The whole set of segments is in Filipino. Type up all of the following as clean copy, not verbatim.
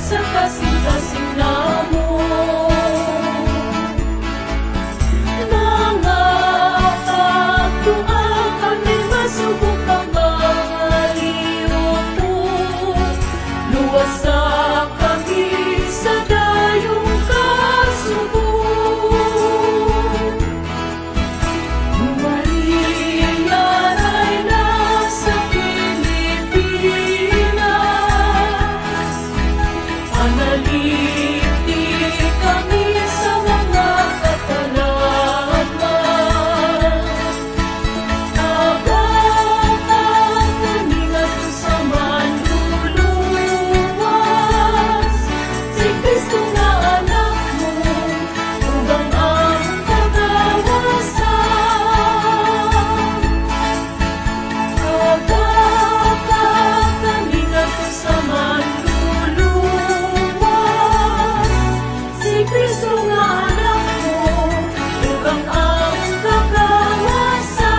sa kasing-kasing namo. Mga pagtuang kami masubok ang mga liyoto. Luwasa kami sa dayong kasubok. Maria yan ay nasa Pilipinas. Analiti kami sa mga kapalaran. Agad ang kaningat sa manluluwas. Si Kristo na anak mo, hanggang ang kagawasan. Agad ang kaningat sa manluluwas. Si Kristo nga anak mo, hanggang ang kagawasan.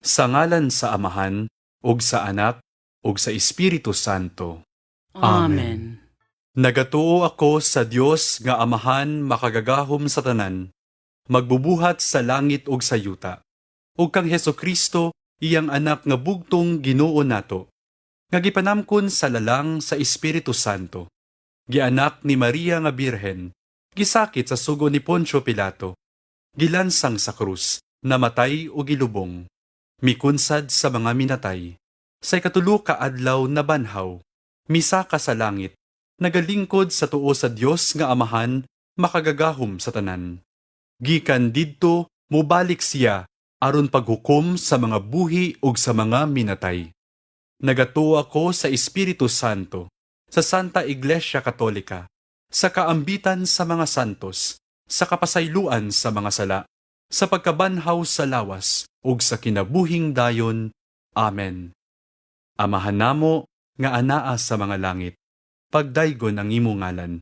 Sa ngalan sa Amahan, ug sa Anak, ug sa Espiritu Santo. Amen. Nagatuo ako sa Dios nga Amahan makagagahom sa tanan, magbubuhat sa langit ug sa yuta. Ug kang Hesukristo, iyang anak nga bugtong Ginoo nato, nga gipanamkon sa lalang sa Espiritu Santo. Gianak ni Maria nga Birhen, gisakit sa sugo ni Poncio Pilato, gilansang sa krus, namatay o gilubong, mikunsad sa mga minatay. Sa ikatulo ka adlaw na banhaw, misaka sa langit, nagalingkod sa tuo sa Dios nga Amahan, makagagahom sa tanan. Gikan didto mubalik siya aron paghukom sa mga buhi ug sa mga minatay. Nagatuo ako sa Espiritu Santo, sa Santa Iglesia Katolika, sa kaambitan sa mga santos, sa kapasayloan sa mga sala, sa pagkabanhaw sa lawas, ug sa kinabuhing dayon. Amen. Amahan namo nga anaa sa mga langit, pagdaygon ang imong ngalan.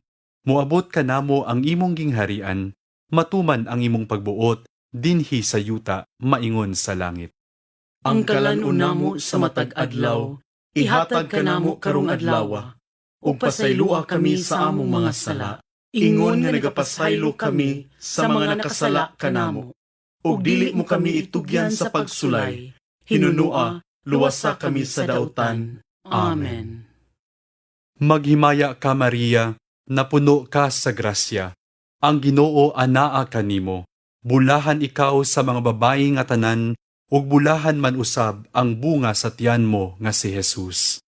Muabot ka namo ang imong gingharian, matuman ang imong pagbuot, dinhi sa yuta, maingon sa langit. Ang kalan-una mo sa matag adlaw, ihatag ka namo karong adlawa, ug pasaylua kami sa among mga sala. Ingon nga nagapasaylo kami sa mga nakasala kanamo. Ug dili mo kami itugyan sa pagsulay. Hinunua, luwasa kami sa dautan. Amen. Maghimaya ka Maria, napuno ka sa grasya. Ang Ginoo anaa kanimo. Bulahan ikaw sa mga babayi nga tanan, ug bulahan man usab ang bunga sa tiyan mo nga si Jesus.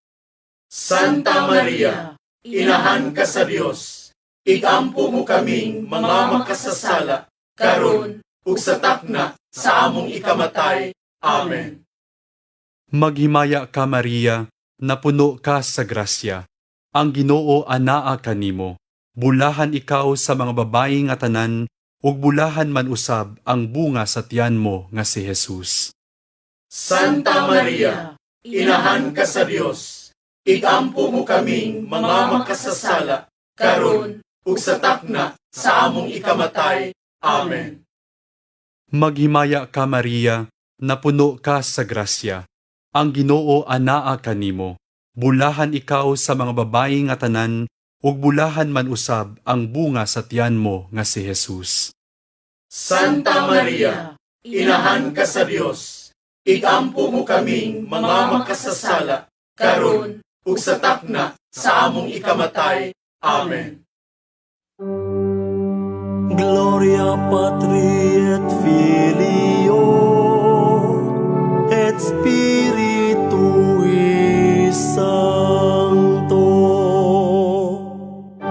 Santa Maria, inahan ka sa Dios. Igampo mo kaming mga makasasala, karon ug sa takna sa among ikamatay. Amen. Maghimaya ka Maria, napuno ka sa grasya. Ang Ginoo anaa kanimo. Bulahan ikaw sa mga babayi nga tanan, ug bulahan man usab ang bunga sa tiyan mo nga si Jesus. Santa Maria, inahan ka sa Dios. Igampo mo kaming mga makasasala, karon ug sa takna sa among ikamatay. Amen. Maghimaya ka Maria, napuno ka sa grasya. Ang Ginoo anaa kanimo. Bulahan ikaw sa mga babayi nga tanan, ug bulahan man usab ang bunga sa tiyan mo nga si Jesus. Santa Maria, inahan ka sa Dios. Igampo mo kaming mga makasasala, karon ug sa takna sa among ikamatay. Amen. Gloria Patri et Filio et Spiritui Sancto.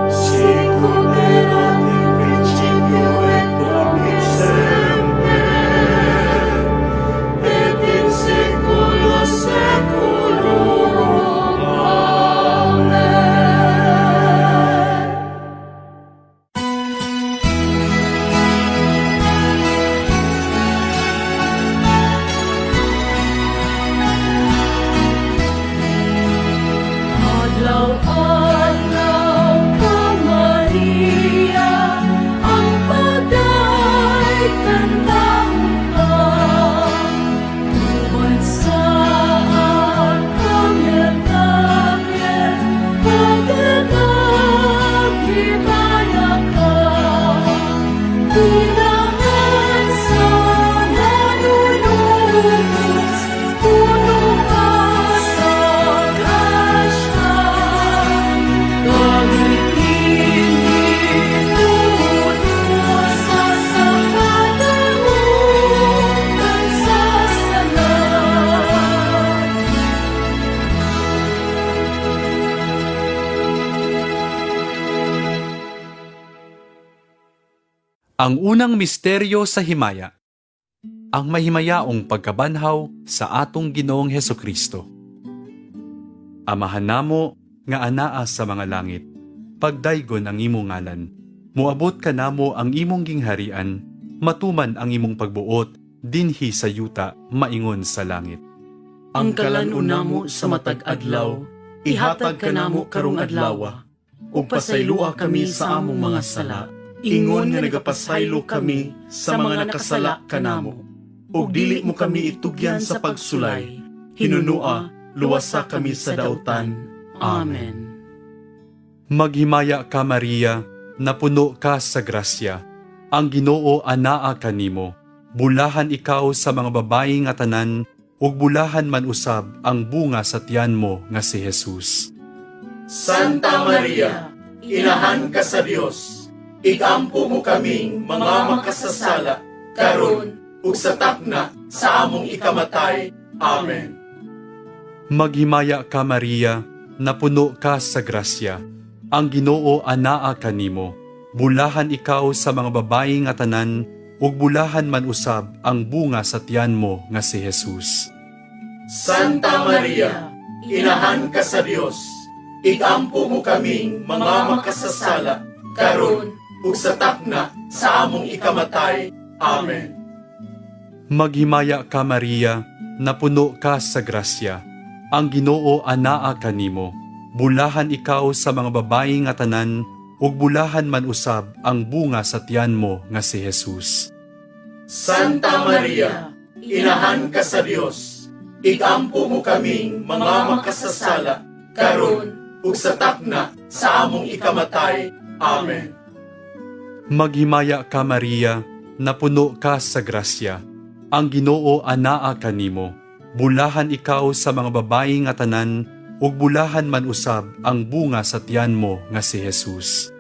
Sicut erat in principio et nunc et semper, et in saecula saeculorum. Amen. Ang unang misteryo sa himaya. Ang mahimayaong pagkabanhaw sa atong Ginoong Hesukristo. Amahan namo nga anaa sa mga langit, pagdaygon ang imong ngalan. Muabot ka namo ang imong gingharian, matuman ang imong pagbuot, dinhi sa yuta, maingon sa langit. Ang kalan-una mo sa matag adlaw, ihatag ka namo karong adlaw. Ug pasaylua kami sa among mga sala, ingon nga nagapasaylo kami sa mga nakasala kanamo. Ug dili mo kami itugyan sa pagsulay, hinunua, luwasa kami sa dautan. Amen. Maghimaya ka Maria, napuno ka sa grasya. Ang Ginoo anaa kanimo. Bulahan ikaw sa mga babayi nga tanan, ug bulahan man usab ang bunga sa tiyan mo nga si Jesus. Santa Maria, inahan ka sa Dios, igampo mo kaming mga makasasala, karon ug sa takna sa among ikamatay. Amen. Maghimaya ka Maria, napuno ka sa grasya. Ang Ginoo anaa kanimo. Bulahan ikaw sa mga babayi nga tanan, ug bulahan man usab ang bunga sa tiyan mo nga si Jesus. Santa Maria, inahan ka sa Dios, igampo mo kaming mga makasasala, karon ug sa takna sa among ikamatay. Amen. Maghimaya ka Maria, napuno ka sa grasya. Ang Ginoo anaa kanimo. Bulahan ikaw sa mga babayi nga tanan, ug bulahan man usab ang bunga sa tiyan mo nga si Jesus. Santa Maria, inahan ka sa Dios, igampo mo kaming mga makasasala, karon ug sa takna sa among ikamatay. Amen. Maghimaya ka Maria, napuno ka sa grasya. Ang Ginoo anaa kanimo. Bulahan ikaw sa mga babayi nga tanan, ug bulahan man usab ang bunga sa tiyan mo nga si Jesus.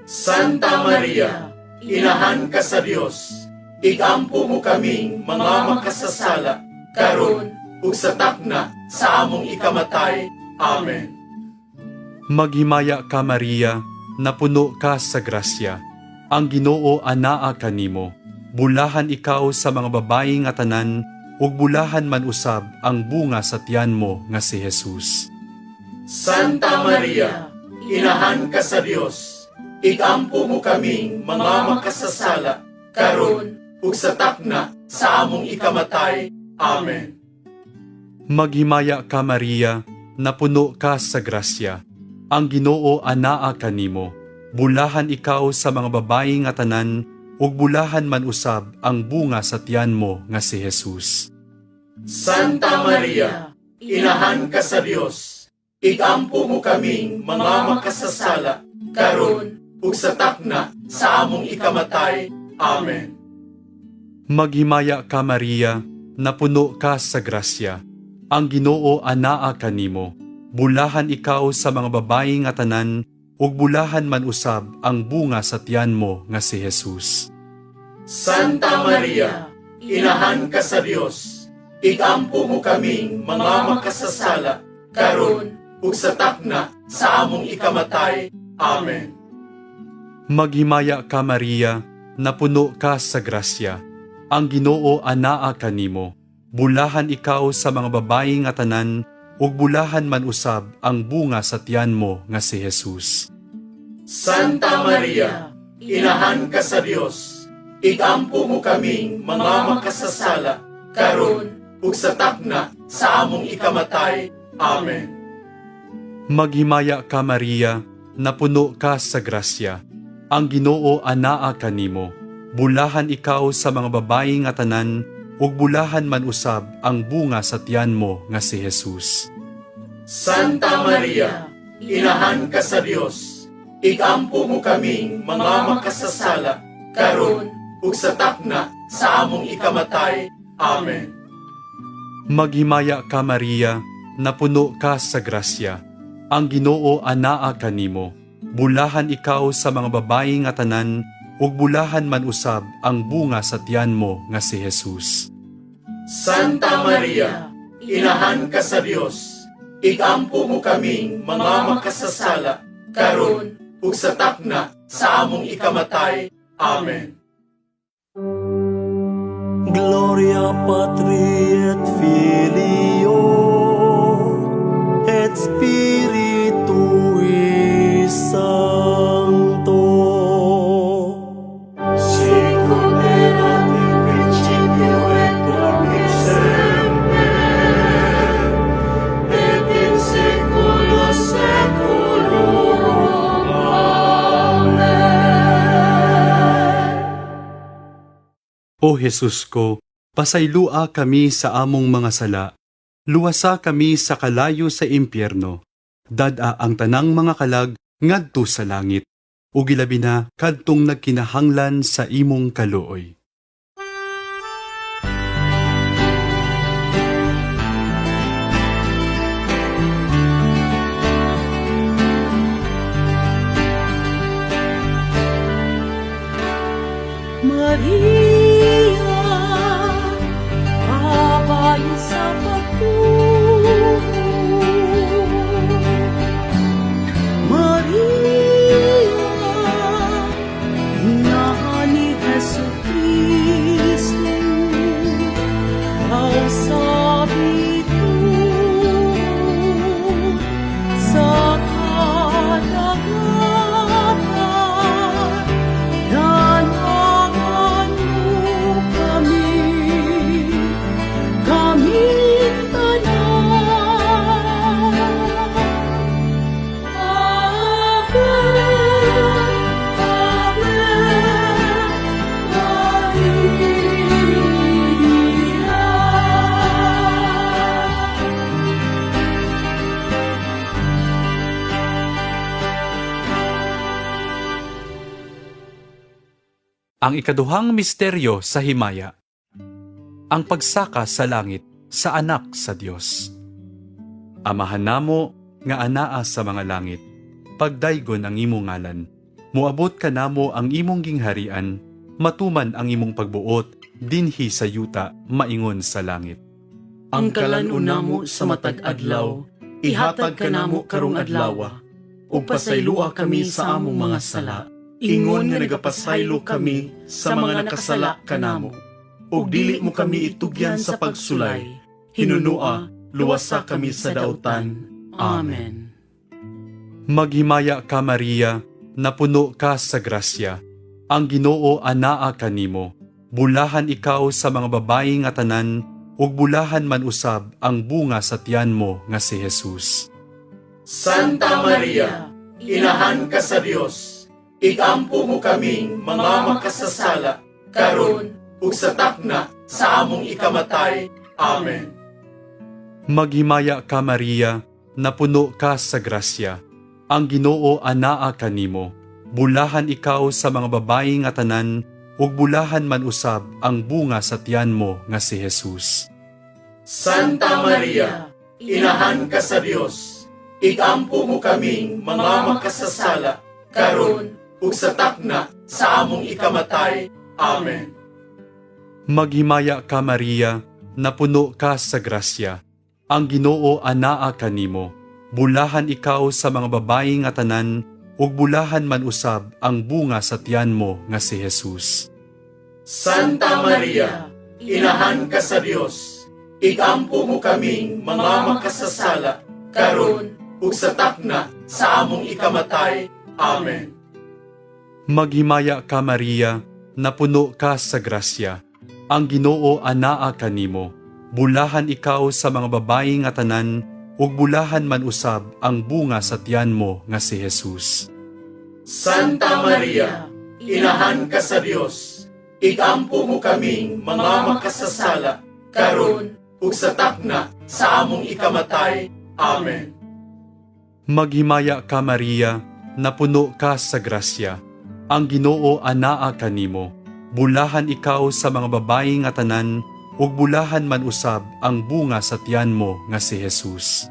Santa Maria, inahan ka sa Dios, igampo mo kaming mga makasasala, karon ug sa takna sa among ikamatay. Amen. Maghimaya ka Maria, napuno ka sa grasya. Ang Ginoo anaa kanimo. Bulahan ikaw sa mga babayi nga tanan, ug bulahan man usab ang bunga sa tiyan mo nga si Jesus. Santa Maria, inahan ka sa Dios, igampo mo kaming mga makasasala, karon ug sa takna sa among ikamatay. Amen. Maghimaya ka Maria, napuno ka sa grasya. Ang Ginoo anaa kanimo. Bulahan ikaw sa mga babayi nga tanan, ug bulahan man usab ang bunga sa tiyan mo nga si Jesus. Santa Maria, inahan ka sa Dios, igampo mo kaming mga makasasala, karon ug sa takna sa among ikamatay. Amen. Maghimaya ka Maria, napuno ka sa grasya. Ang Ginoo anaa kanimo. Bulahan ikaw sa mga babayi nga tanan, ug bulahan man usab ang bunga sa tiyan mo nga si Jesus. Santa Maria, inahan ka sa Dios, igampo mo kaming mga makasasala, karon ug sa takna sa among ikamatay. Amen. Maghimaya ka Maria, napuno ka sa grasya. Ang Ginoo anaa kanimo. Bulahan ikaw sa mga babayi nga tanan, ug bulahan man usab ang bunga sa tiyan mo nga si Jesus. Santa Maria, inahan ka sa Dios, igampo mo kaming mga makasasala, karon ug sa takna sa among ikamatay. Amen. Maghimaya ka Maria, napuno ka sa grasya. Ang Ginoo anaa kanimo. Bulahan ikaw sa mga babayi nga tanan, ug bulahan man usab ang bunga sa tiyan mo nga si Jesus. Santa Maria, inahan ka sa Dios, igampo mo kaming mga makasasala, karon ug sa takna sa among ikamatay. Amen. Maghimaya ka Maria, napuno ka sa grasya. Ang Ginoo anaa kanimo. Bulahan ikaw sa mga babayi nga tanan, ug bulahan man usab ang bunga sa tiyan mo nga si Jesus. Santa Maria, inahan ka sa Dios, igampo mo kaming mga makasasala, karon ug sa takna sa among ikamatay. Amen. gloria Patri et Filio et Spiritui Sancto. Sicut erat in principio et nunc et semper, et in saecula saeculorum. Amen. O Jesus ko, pasaylua kami sa among mga sala, luwasa kami sa kalayo sa impyerno, dada ang tanang mga kalag ngadto sa langit, ug ilabi na kadtong nagkinahanglan sa imong kaluoy. Maria, kabayo sa pagtuo. Maria, inahan ni Jesucristo, ang sabi ko sa kadagatan. Danagan mo kami tanan. Ave, Ave, Ang ikaduhang misteryo sa himaya, ang pagsaka sa langit sa anak sa Dios. Amahan namo nga anaa sa mga langit, pagdaygon ang imong ngalan, muabot ka namo ang imong gingharian, matuman ang imong pagbuot, dinhi sa yuta, maingon sa langit. Ang kalan-una mo sa matag adlaw, ihatag ka namo karong adlawa, ug pasaylua kami sa among mga sala, ingon nga nagapasaylo kami sa mga nakasala kanamo. Ug dili mo kami itugyan sa pagsulay, hinunua, luwasa kami sa dautan. Amen. Maghimaya ka Maria, napuno ka sa grasya, ang Ginoo anaa kanimo, bulahan ikaw sa mga babayi nga tanan, ug bulahan man usab ang bunga sa tiyan mo nga si Jesus. Santa Maria, inahan ka sa Dios, ikampo mo kaming mga makasasala, karon ug sa takna sa among ikamatay. Amen. Maghimaya ka Maria, napuno ka sa grasya, ang Ginoo anaa kanimo, bulahan ikaw sa mga babayi nga tanan, ug bulahan man usab ang bunga sa tiyan mo nga si Jesus. Santa Maria, inahan ka sa Dios, ikampo mo kaming mga makasasala, karon ug sa takna sa among ikamatay. Amen. Maghimaya ka Maria, napuno ka sa grasya, ang Ginoo anaa kanimo, bulahan ikaw sa mga babayi nga tanan, ug bulahan man usab ang bunga sa tiyan mo nga si Jesus. Santa Maria, inahan ka sa Dios, ikampo mo kaming mga makasasala, karon ug sa takna sa among ikamatay. Amen. Maghimaya ka Maria, napuno ka sa grasya, ang Ginoo anaa kanimo, bulahan ikaw sa mga babayi nga tanan, ug bulahan man usab ang bunga sa tiyan mo nga si Jesus. Santa Maria, inahan ka sa Dios, ikampo mo kaming mga makasasala, karon ug sa takna sa among ikamatay. Amen. Maghimaya ka Maria, napuno ka sa grasya, ang Ginoo anaa kanimo, bulahan ikaw sa mga babayi nga tanan, ug bulahan man usab ang bunga sa tiyan mo nga si Jesus.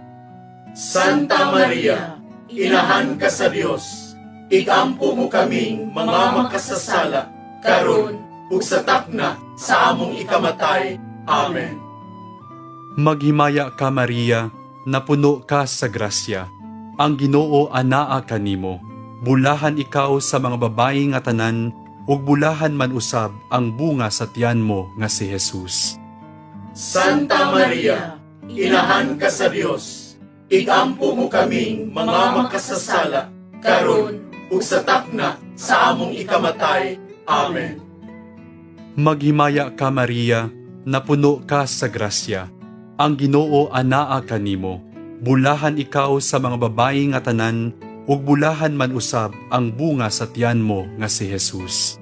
Santa Maria, inahan ka sa Dios, ikampo mo kaming mga makasasala, karon ug sa takna sa among ikamatay. Amen. Maghimaya ka Maria, napuno ka sa grasya, ang Ginoo anaa kanimo, bulahan ikaw sa mga babayi nga tanan, ug bulahan man usab ang bunga sa tiyan mo nga si Jesus. Santa Maria, inahan ka sa Dios, igampo mo kaming mga makasasala, karon ug sa takna sa among ikamatay. Amen. Maghimaya ka Maria, napuno ka sa grasya. Ang Ginoo anaa kanimo. Bulahan ikaw sa mga babayi nga tanan, ug bulahan man usab ang bunga sa tiyan mo nga si Jesus.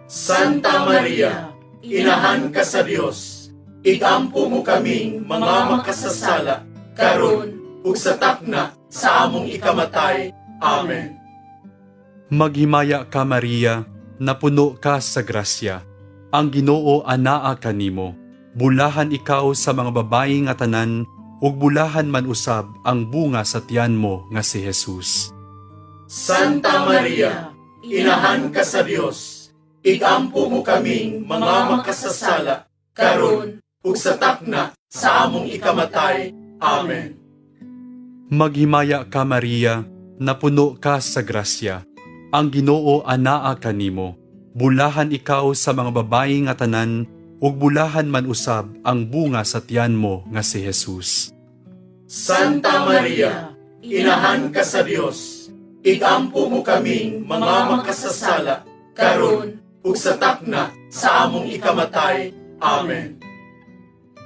Santa Maria, inahan ka sa Dios, igampo mo kaming mga makasasala, karon ug sa takna sa among ikamatay. Amen. Maghimaya ka Maria, napuno ka sa grasya. Ang Ginoo anaa kanimo. Bulahan ikaw sa mga babayi nga tanan, ug bulahan man usab ang bunga sa tiyan mo nga si Jesus. Santa Maria, inahan ka sa Dios, igampo mo kaming mga makasasala, karon ug sa takna sa among ikamatay. Amen. Maghimaya ka Maria, napuno ka sa grasya. Ang Ginoo anaa kanimo. Bulahan ikaw sa mga babayi nga tanan, ug bulahan man usab ang bunga sa tiyan mo nga si Jesus. Santa Maria, inahan ka sa Dios, igampo mo kaming mga makasasala, karon ug sa takna sa among ikamatay. Amen.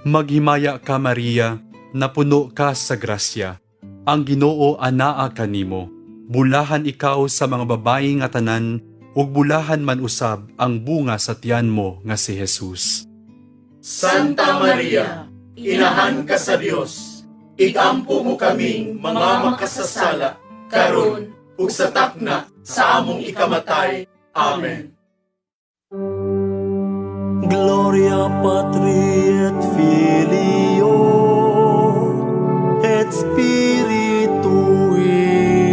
Maghimaya ka Maria, napuno ka sa grasya. Ang Ginoo anaa kanimo. Bulahan ikaw sa mga babayi nga tanan, ug bulahan man usab ang bunga sa tiyan mo nga si Jesus. Santa Maria, inahan ka sa Dios, igampo mo kaming mga makasasala, karon ug sa takna sa among ikamatay. Amen. Gloria Patri et Filio et Spiritui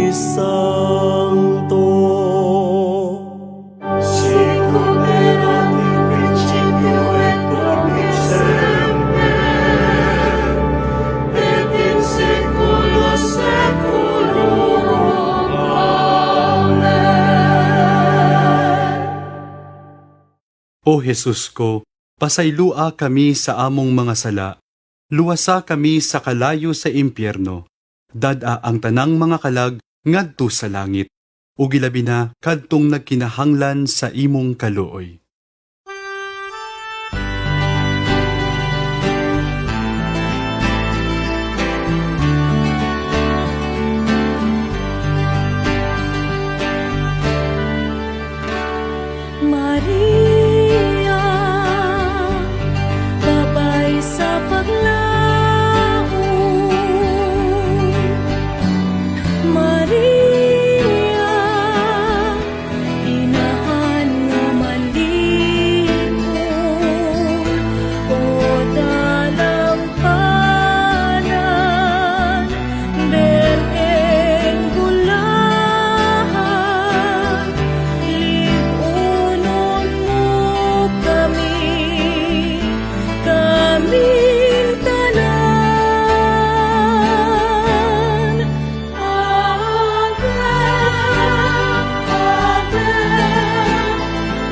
Sancto. Sicut erat in principio et nunc et semper, et in saecula saeculorum. Amen. O Jesus ko, pasaylua kami sa among mga sala. Luwasa kami sa kalayo sa impyerno. Dada ang tanang mga kalag ngadto sa langit. Ug ilabi na kadtong nagkinahanglan sa imong kaluoy. Maria, babay sa paglaom. Maria, inahan nga malimon. O dalampanan, bereng gulahan, liunon mo kami, kaming tanan. Ave, Ave,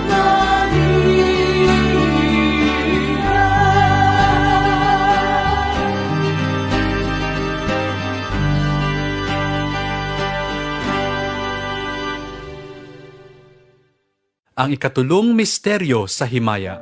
Maria. Ang ikatulong misteryo sa himaya.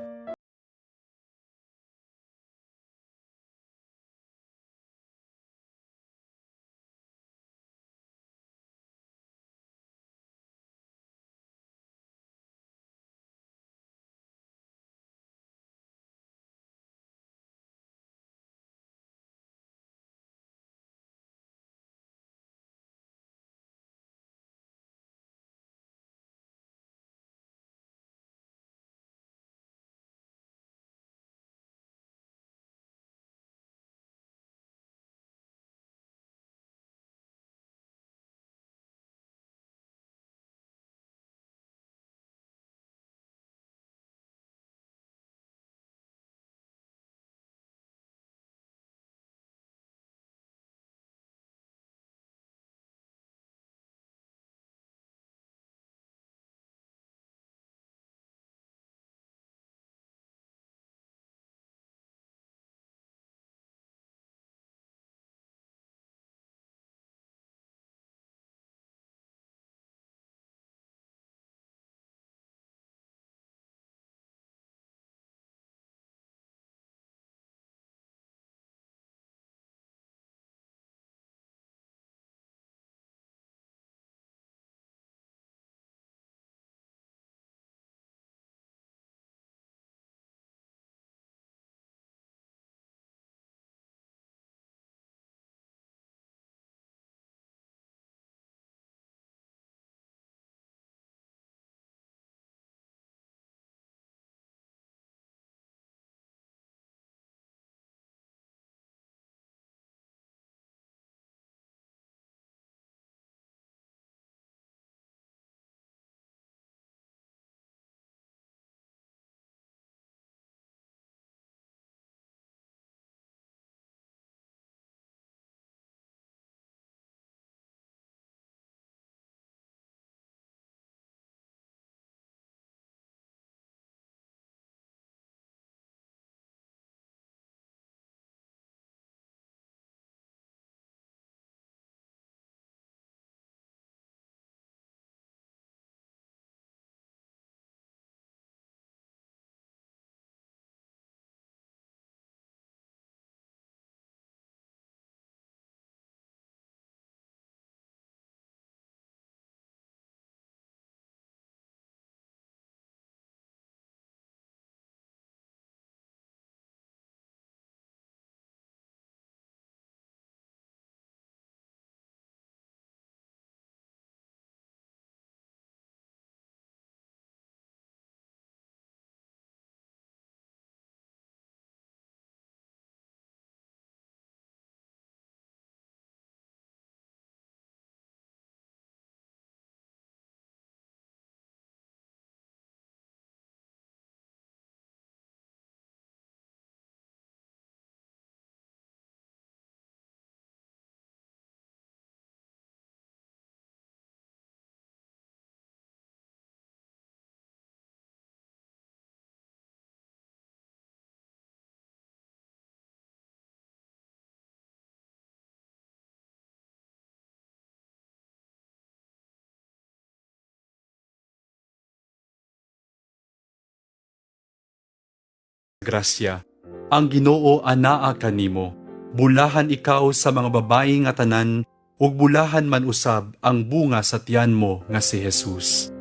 grasya. Ang Ginoo anaa kanimo. Bulahan ikaw sa mga babayi nga tanan, ug bulahan man usab ang bunga sa tiyan mo nga si Jesus.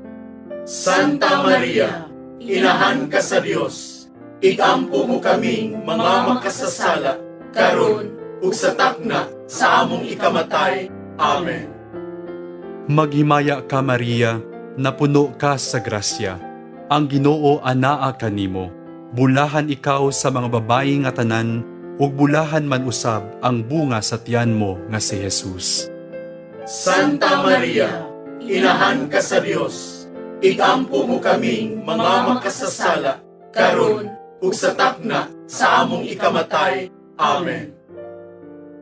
Santa Maria, inahan ka sa Dios, ikampo mo kaming mga makasasala, karon ug sa takna sa among ikamatay. Amen. Maghimaya ka Maria, napuno ka sa grasya. Ang Ginoo anaa kanimo. Bulahan ikaw sa mga babayi nga tanan, ug bulahan man usab ang bunga sa tiyan mo nga si Jesus. Santa Maria, inahan ka sa Dios, ikampo mo kaming mga makasasala, karon ug sa takna sa among ikamatay. Amen.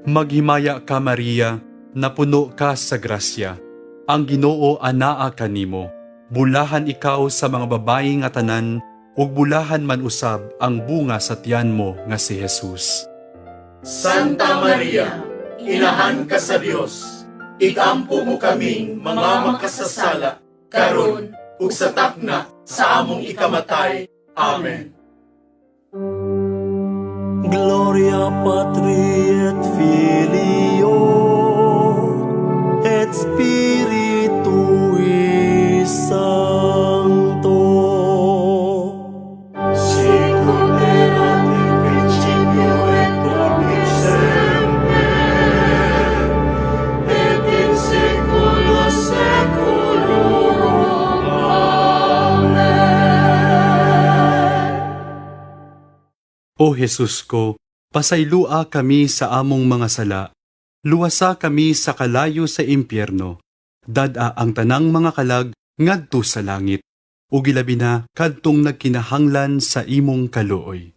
Maghimaya ka Maria, napuno ka sa grasya. Ang Ginoo anaa kanimo. Bulahan ikaw sa mga babayi nga tanan, ug bulahan man usab ang bunga sa tiyan mo nga si Jesus. Santa Maria, inahan ka sa Dios, ikampo mo kaming mga makasasala, karon ug sa takna sa among ikamatay. Amen. Gloria Patri et Filio et Spiritui Sancto. Sicut erat in principio et nunc et semper, et in saecula saeculorum. Amen. O Jesus ko, pasaylua kami sa among mga sala, luwasa kami sa kalayo sa impyerno, dad-a ang tanang mga kalag ngadto sa langit, ug ilabi na kadtong nagkinahanglan sa imong kaluoy.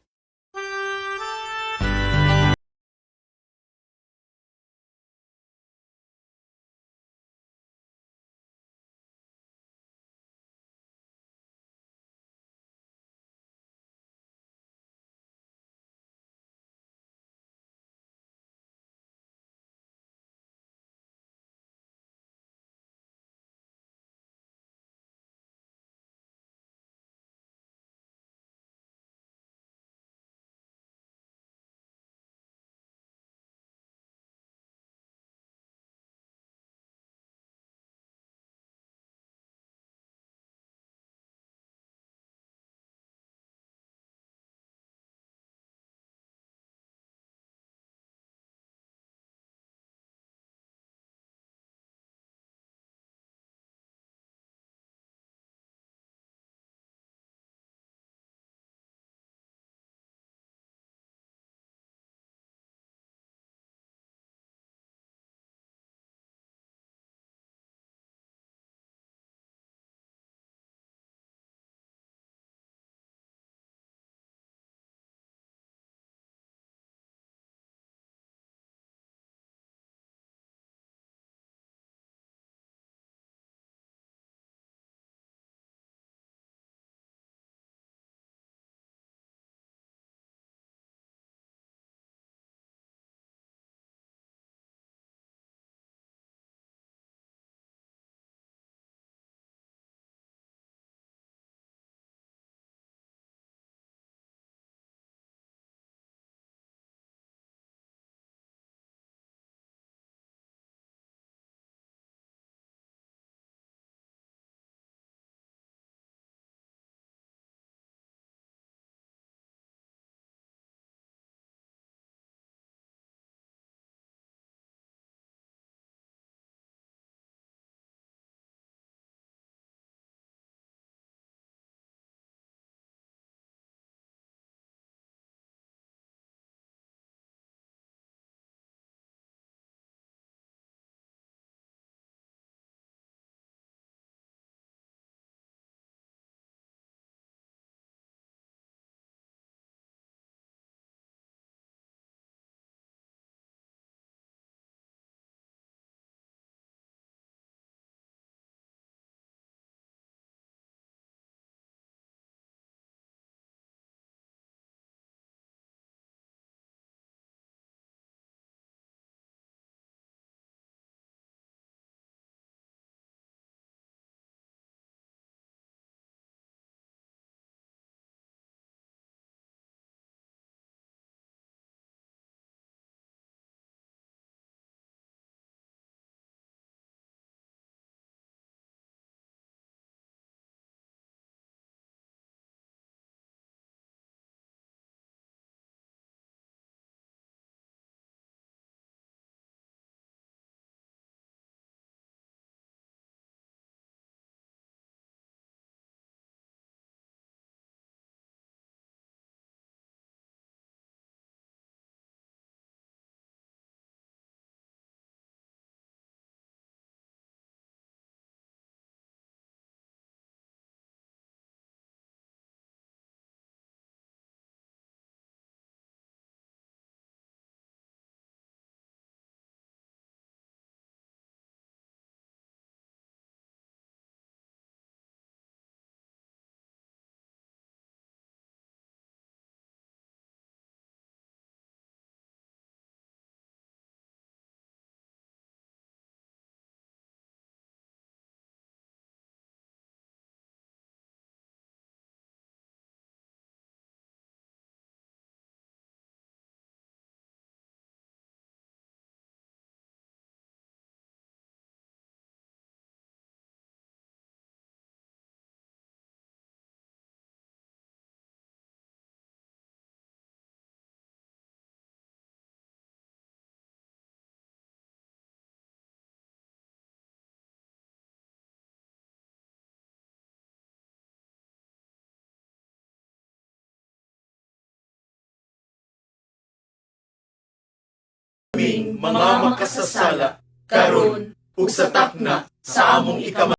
kaming mga makasasala, karon ug sa takna sa among ikamatay.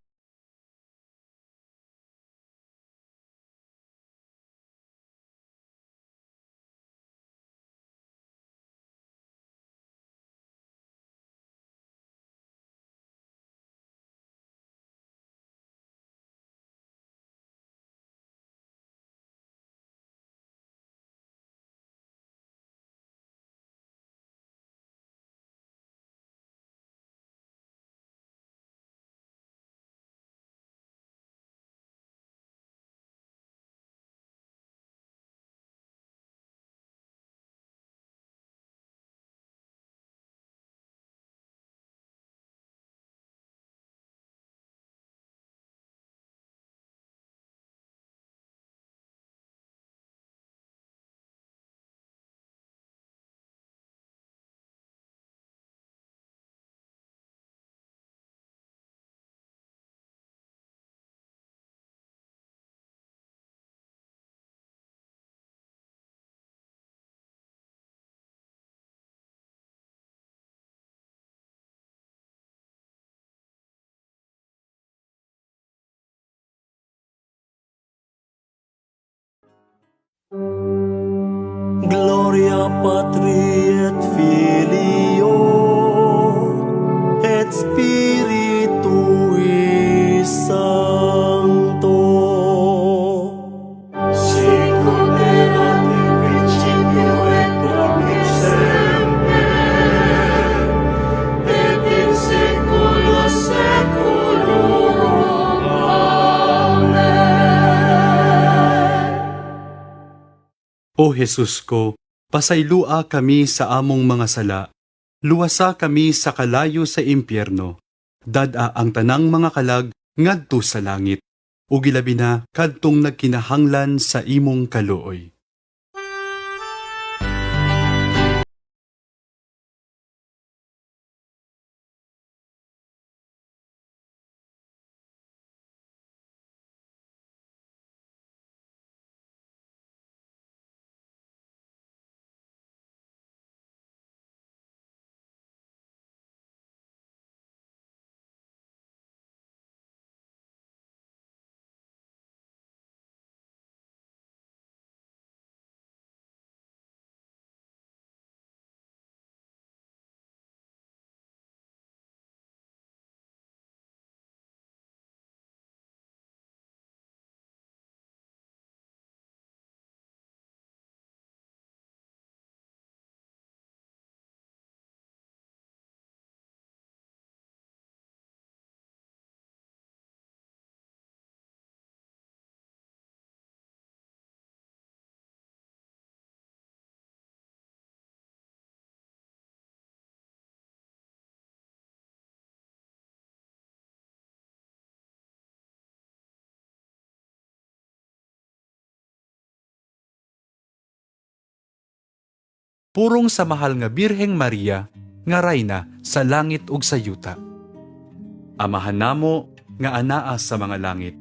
Gloria Patri et Filio et Spiritui Sancto. Sicut erat in principio et nunc et semper, et in saecula saeculorum. Amen. O Jesus ko, pasaylua kami sa among mga sala, luwasa kami sa kalayo sa impyerno, dada ang tanang mga kalag ngadto sa langit, ug ilabi na kadtong nagkinahanglan sa imong kaluoy. Purong sa mahal nga Birheng Maria, nga rayna sa langit ug sa yuta. Amahan namo nga anaa sa mga langit,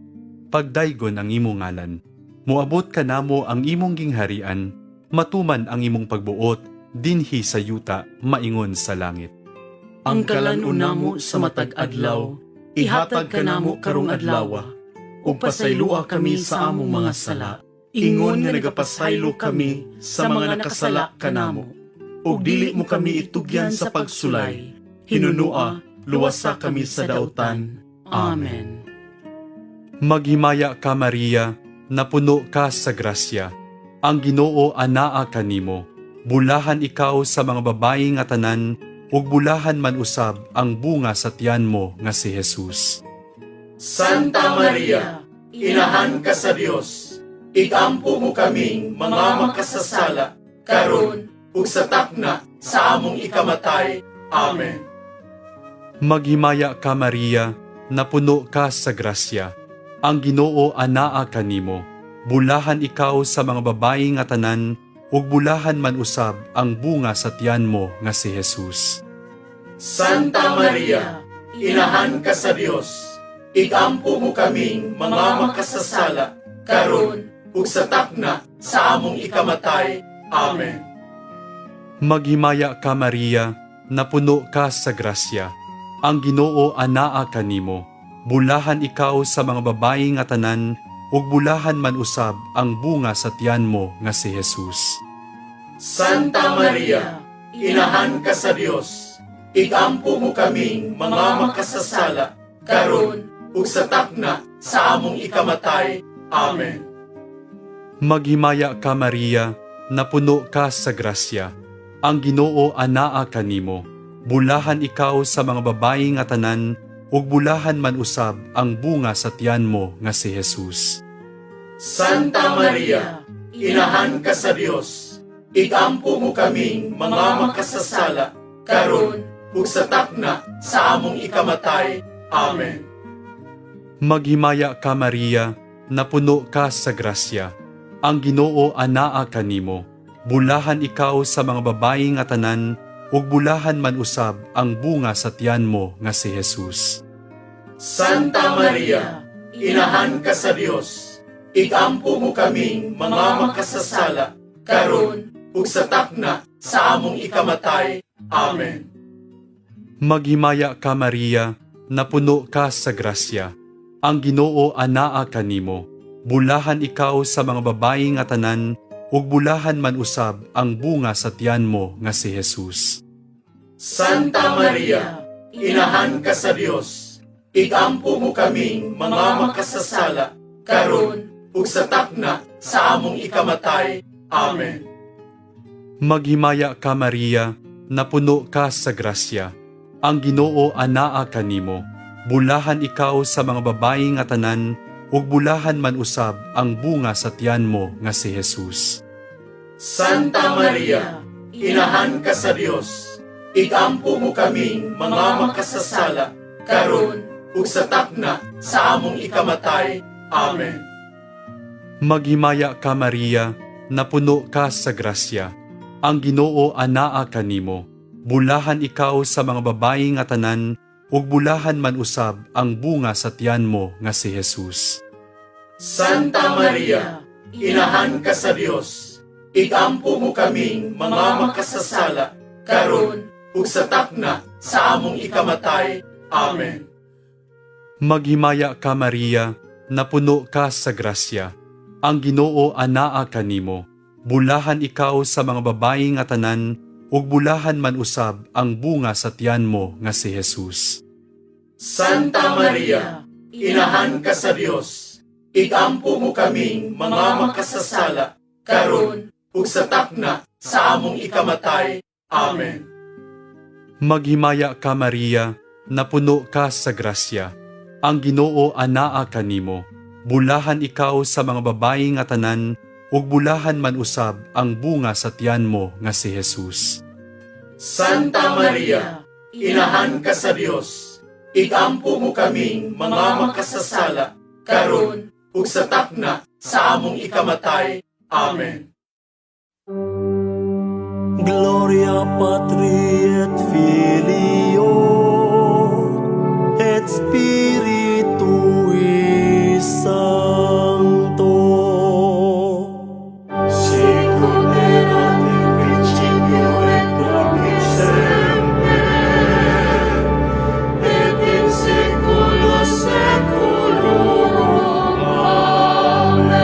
pagdaygon ang imong ngalan. Muabot ka namo ang imong gingharian, matuman ang imong pagbuot, dinhi sa yuta, maingon sa langit. Ang kalan-una mo sa matag adlaw, ihatag ka namo karong adlaw, ug pasaylua kami sa among mga sala, ingon nga nagapasaylo kami sa mga nakasala kanamo. Ug dili mo kami itugyan sa pagsulay, hinunua, luwasa kami sa dautan. Amen. Maghimaya ka Maria, napuno ka sa grasya. Ang Ginoo anaa kanimo. Bulahan ikaw sa mga babayi nga tanan, ug bulahan man usab ang bunga sa tiyan mo nga si Jesus. Santa Maria, inahan ka sa Dios, ikampo mo kaming mga makasasala, karon ug sa takna sa among ikamatay. Amen. Maghimaya ka Maria, napuno ka sa grasya. Ang Ginoo anaa kanimo. Bulahan ikaw sa mga babayi nga tanan, ug bulahan man usab ang bunga sa tiyan mo nga si Jesus. Santa Maria, inahan ka sa Dios, ikampo mo kaming mga makasasala, karon ug sa takna sa among ikamatay. Amen. Maghimaya ka Maria, napuno ka sa grasya. Ang Ginoo anaa kanimo. Bulahan ikaw sa mga babayi nga tanan, ug bulahan man usab ang bunga sa tiyan mo nga si Jesus. Santa Maria, inahan ka sa Dios, igampo mo kaming mga makasasala, karon ug sa takna sa among ikamatay. Amen. Maghimaya ka Maria, napuno ka sa grasya. Ang Ginoo anaa kanimo. Bulahan ikaw sa mga babayi nga tanan, ug bulahan man usab ang bunga sa tiyan mo nga si Jesus. Santa Maria, inahan ka sa Dios, igampo mo kaming mga makasasala, karon ug sa takna sa among ikamatay. Amen. Maghimaya ka Maria, napuno ka sa grasya. Ang Ginoo anaa kanimo. Bulahan ikaw sa mga babayi nga tanan, ug bulahan man usab ang bunga sa tiyan mo nga si Jesus. Santa Maria, inahan ka sa Dios, igampo mo kaming mga makasasala, karon ug sa takna sa among ikamatay. Amen. Maghimaya ka Maria, napuno ka sa grasya. Ang Ginoo anaa kanimo. Bulahan ikaw sa mga babayi nga tanan, ug bulahan man usab ang bunga sa tiyan mo nga si Jesus. Santa Maria, inahan ka sa Dios, igampo mo kaming mga makasasala, karon ug sa takna sa among ikamatay. Amen. Maghimaya ka Maria, napuno ka sa grasya. Ang Ginoo anaa kanimo. Bulahan ikaw sa mga babayi nga tanan, ug bulahan man usab ang bunga sa tiyan mo nga si Jesus. Santa Maria, inahan ka sa Dios, igampo mo kaming mga makasasala, karon ug sa takna sa among ikamatay. Amen. Maghimaya ka Maria, napuno ka sa grasya. Ang Ginoo anaa kanimo. Bulahan ikaw sa mga babayi nga tanan, ug bulahan man usab ang bunga sa tiyan mo nga si Jesus. Santa Maria, inahan ka sa Dios, igampo mo kaming mga makasasala, karon ug sa takna sa among ikamatay. Amen. Maghimaya ka Maria, napuno ka sa grasya. Ang Ginoo anaa kanimo. Bulahan ikaw sa mga babayi nga tanan, ug bulahan man usab ang bunga sa tiyan mo nga si Jesus. Santa Maria, inahan ka sa Dios, igampo mo kaming mga makasasala, karon ug sa takna sa among ikamatay. Amen. Maghimaya ka Maria, napuno ka sa grasya. Ang Ginoo anaa kanimo. Bulahan ikaw sa mga babayi nga tanan, ug bulahan man usab ang bunga sa tiyan mo nga si Jesus. Santa Maria, inahan ka sa Dios, igampo mo kaming mga makasasala, karon ug sa takna sa among ikamatay. Amen. Gloria Patri et Filio et Spiritui Sancto. Sicut erat in principio et nunc et semper, et in saecula saeculorum. Amen.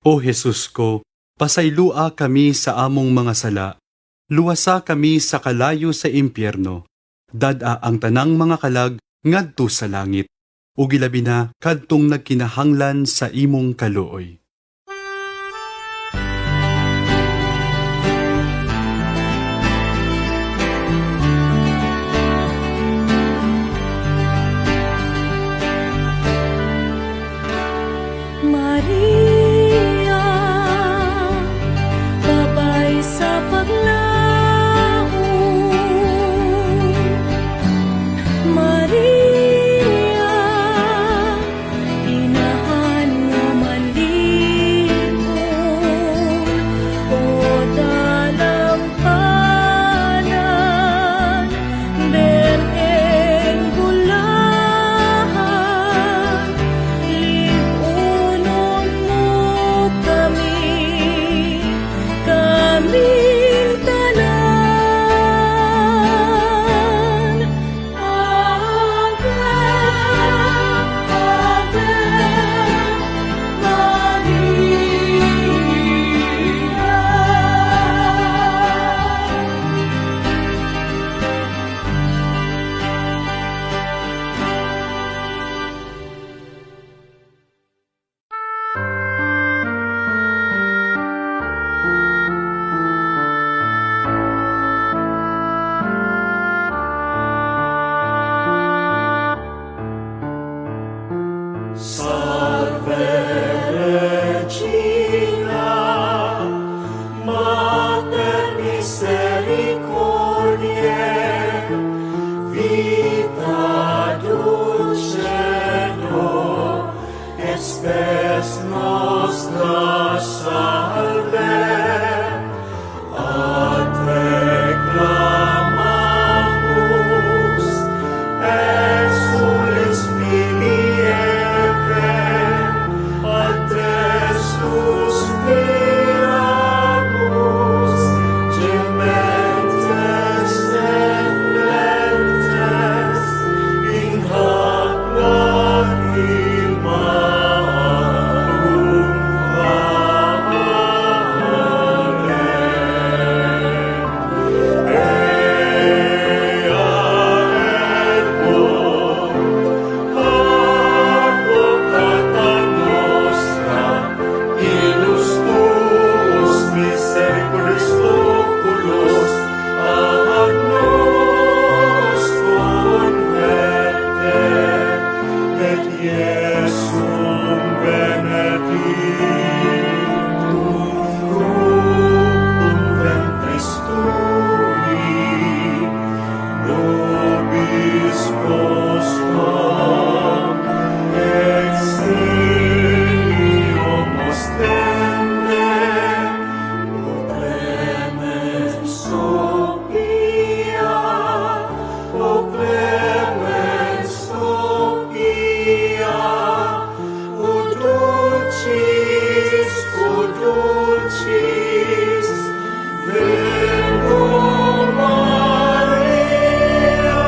O Jesus ko, pasaylua kami sa among mga sala. Luwasa kami sa kalayo sa impyerno. Dada ang tanang mga kalag ngadto sa langit. Ug ilabi na kadtong nagkinahanglan sa imong kaluoy. Maria, babay sa paglaom. Maria, inahan nga malimon. O dalampanan, bereng gulahan, lipunong Regina, Mater Misericordiae, vita dulcedo, et spes nostra salve, a te clamamus, exulis Filii Eve, a te suspiramus, gementes et flentes, in hac lacrimarum Iesum benedictum fructum ventris tui, nobis postquam exilio ostende, o clemens Sophia, o clemens Sophia, o dulcis, Virgo Maria.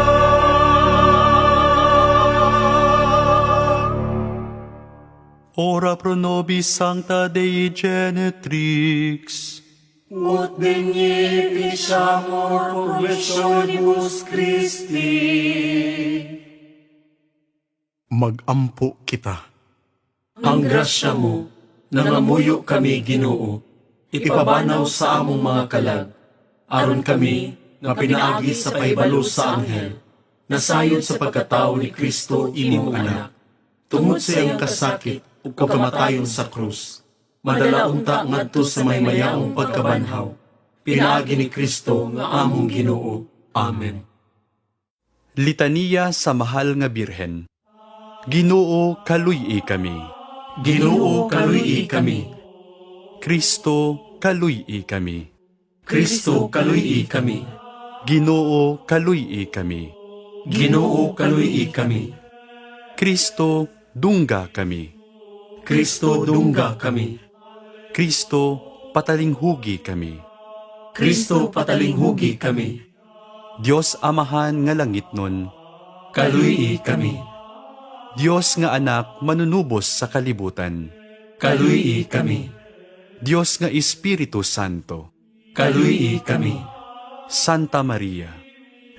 Ora pro nobis Sancta Dei Genetrix. Ut beneficiamur provisionibus Christi. Mag-ampo kita. Ang grasya mo, nangamuyo kami Ginoo, ipabanaw sa among mga kalag, aron kami nga pinaagi sa paibalo sa anghel, nasayod sa pagkatao ni Kristo imong anak, tungod sa iyang kasakit ug kamatayon sa krus, madala unta ngadto sa maymayaong pagkabanhaw, pinaagi ni Kristo nga among Ginoo. Amen. Litania sa Mahal nga Birhen. Ginoo, kaluy-i kami. Ginoo, kaluy-i kami. Kristo, kaluy-i kami. Kristo, kaluy-i kami. Ginoo, kaluy-i kami. Ginoo, kaluy-i kami. Kristo, dungga kami. Kristo, dungga kami. Kristo, patalinghugi kami. Kristo, patalinghugi kami. Diyos Amahan nga langitnon. Kaluy-i kami. Diyos nga anak manunubos sa kalibutan. Kaluy-i kami. Diyos nga Espiritu Santo. Kaluy-i kami. Santa Maria.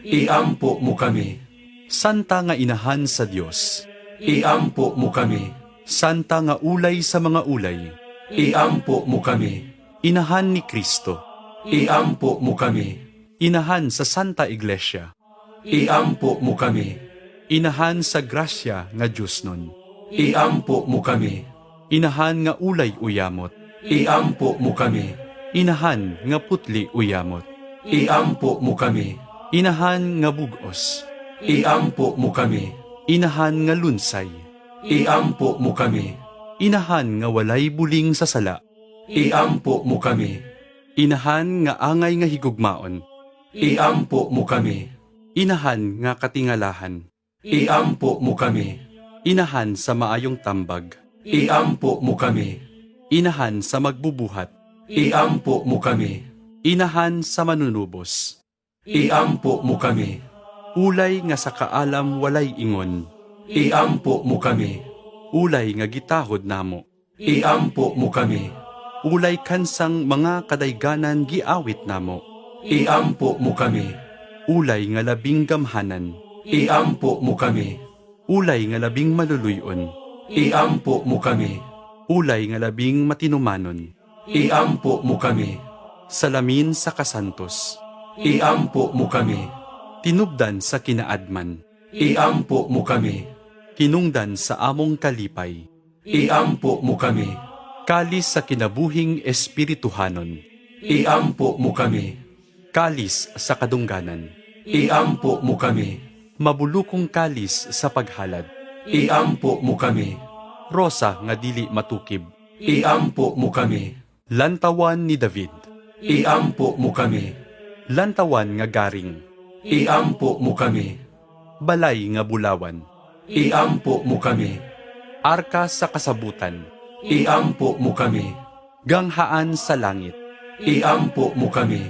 Iampo mo kami. Santa nga inahan sa Diyos. Iampo mo kami. Santa nga ulay sa mga ulay. Iampo mo kami. Inahan ni Kristo. Iampo mo kami. Inahan sa Santa Iglesia. Iampo mo kami. Inahan sa grasya nga Diyos nun. Iampo mo kami. Inahan nga ulay uyamot. Iampo mo kami. Inahan nga putli uyamot. Iampo mo kami. Inahan nga bugos. Iampo mo kami. Inahan nga lunsay. Iampo mo kami. Inahan nga walay buling sa sala. Iampo mo kami. Inahan nga angay nga higugmaon. Iampo mo kami. Inahan nga katingalahan. Iampo mo kami. Inahan sa maayong tambag. Iampo mo kami. Inahan sa magbubuhat. Iampo mo kami. Inahan sa manunubos. Iampo mo kami. Ulay nga sa kaalam walay ingon. Iampo mo kami. Ulay nga gitahod namo. Iampo mo kami. Ulay kansang mga kadayganan giawit namo. Iampo mo kami. Ulay nga labing gamhanan. Iampo mo kami. Ulay nga labing maluluyon. Iampo mo kami. Ulay nga labing matinumanon. Iampo mo kami. Salamin sa kasantos. Iampo mo kami. Tinubdan sa kinaadman. Iampo mo kami. Hinungdan sa among kalipay. iampo mo kami. Kalis sa kinabuhing espirituhanon, Iampo mo kami. kalis sa kadungganan, Iampo mo kami. mabulukong kalis sa paghalad, Iampo mo kami. rosa nga dili matukib, Iampo mo kami. lantawan ni David, Iampo mo kami. lantawan nga garing, Iampo mo kami. balay nga bulawan, Iampo mo kami. arka sa kasabutan, Iampo mo kami. ganghaan sa langit, Iampo mo kami.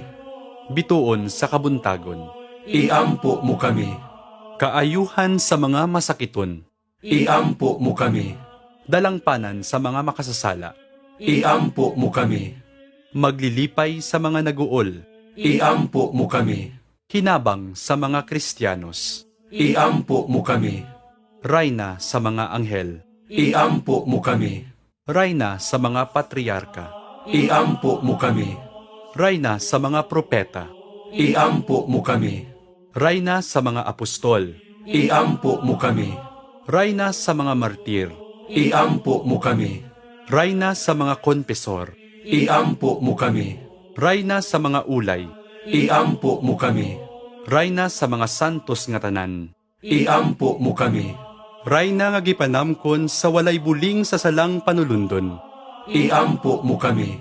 bituon sa kabuntagon, Iampo mo kami. kaayuhan sa mga masakiton, Iampo mo kami. dalangpanan sa mga makasasala, Iampo mo kami. maglilipay sa mga naguol, Iampo mo kami. kinabang sa mga Kristiyanos, Iampo mo kami. rayna sa mga anghel, Iampo mo kami. rayna sa mga patriarka, Iampo mo kami. rayna sa mga propeta, Iampo mo kami. rayna sa mga apostol, Iampo mo kami. rayna sa mga martir, Iampo mo kami. rayna sa mga konpesor, Iampo mo kami. rayna sa mga ulay, Iampo mo kami. rayna sa mga santos nga tanan, Iampo mo kami. rayna nga gipanamkon sa walay buling sa salang panulundon, Iampo mo kami.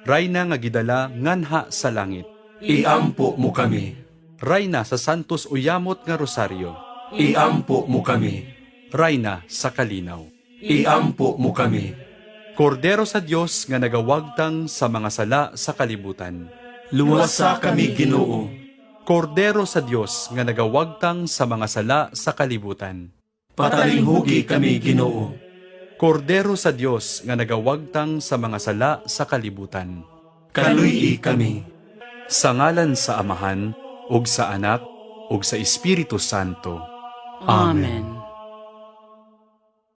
rayna nga gidala nganha sa langit, Iampo mo kami. rayna sa santos uyamot nga rosaryo, Iampo mo kami. rayna sa kalinaw. Iampo mo kami. Kordero sa Dios nga nagawagtang sa mga sala sa kalibutan. Luwasa kami, Ginoo. Kordero sa Dios nga nagawagtang sa mga sala sa kalibutan. Patalinghugi kami, Ginoo. Kordero sa Dios nga nagawagtang sa mga sala sa kalibutan. Kaluy kami. Sa ngalan sa Amahan, ug sa Anak, ug sa Espiritu Santo. Amen.